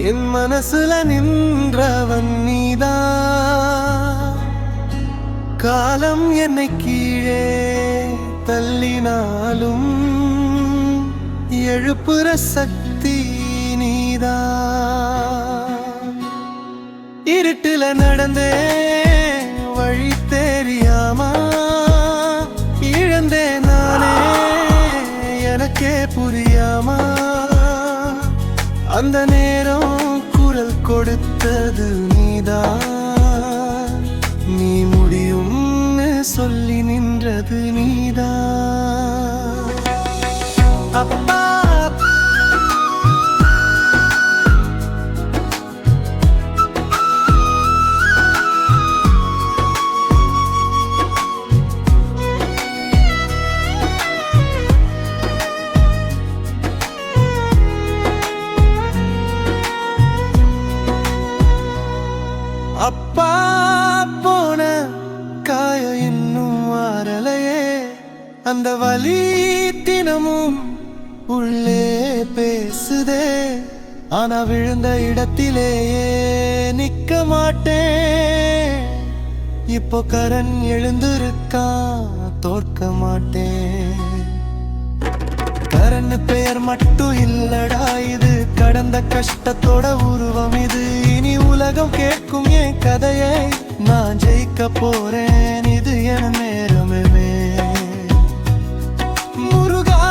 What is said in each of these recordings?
என் மனசுல நின்றவன் நீதான். காலம் என்னை கீழே தள்ளினாலும் எழுப்புற சக்தி நீதான். இருட்டுல நடந்தே வழி தெரியாமா இழந்தேன் நானே எனக்கே புரியாமா. அந்த நேரம் குரல் கொடுத்தது நீதான். நீ முடியும்னு சொல்லி நின்றது நீதான். அப்பா அப்பா போன காய இன்னும் மாறலையே. அந்த வலி தினமும் உள்ளே பேசுதே. ஆனா விழுந்த இடத்திலேயே நிக்க மாட்டேன். இப்போ கரண் எழுந்திருக்கா தோற்க மாட்டேன். கரண் பெயர் மட்டும் இல்லடா இது, கடந்த கஷ்டத்தோட உருவம் இது. இனி உலகம் கேட்கும் என் கதையை நான் ஜெயிக்க போறேன். இது என நேரமே. முருகா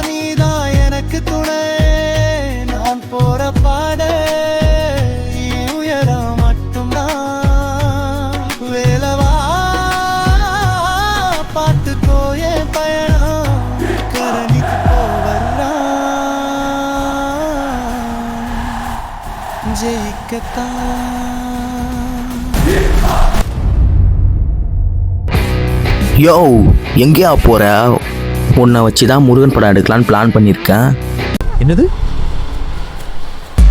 நீதான் எனக்கு துணை. நான் போற பாதை உயரம் மட்டும்தான். வேலவா பார்த்துக்கோ என் பயணம் கரணிக்கு போவர்றா ஜெயிக்கத்தான். யோ எங்கேயா போற? உன்னை வச்சு தான் முருகன் படம் எடுக்கலான்னு பிளான் பண்ணியிருக்கேன். என்னது?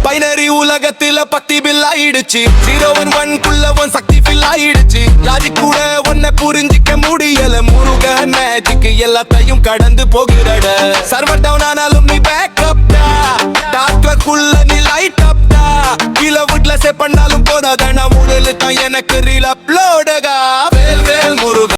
பைனரி உலகத்துல பத்தி பில் ஆயிடுச்சு. 0 குள்ள உன் சக்தி பில் ஆயிடுச்சு. யாரு கூட உன்னை புரிஞ்சிக்க முடியல. முருக மேஜிக் எல்லாத்தையும் கடந்து போகிறட. சர்வர் டவுன் ஆனாலும் நீ பேக்கப் டா. டாக்டருக்குள்ள நீ லைட் அப் டா. கீழ வீட்ல சே பண்ணாலும் போதாத. நான் முதல்ல தான் எனக்கு ரீல் அப்லோட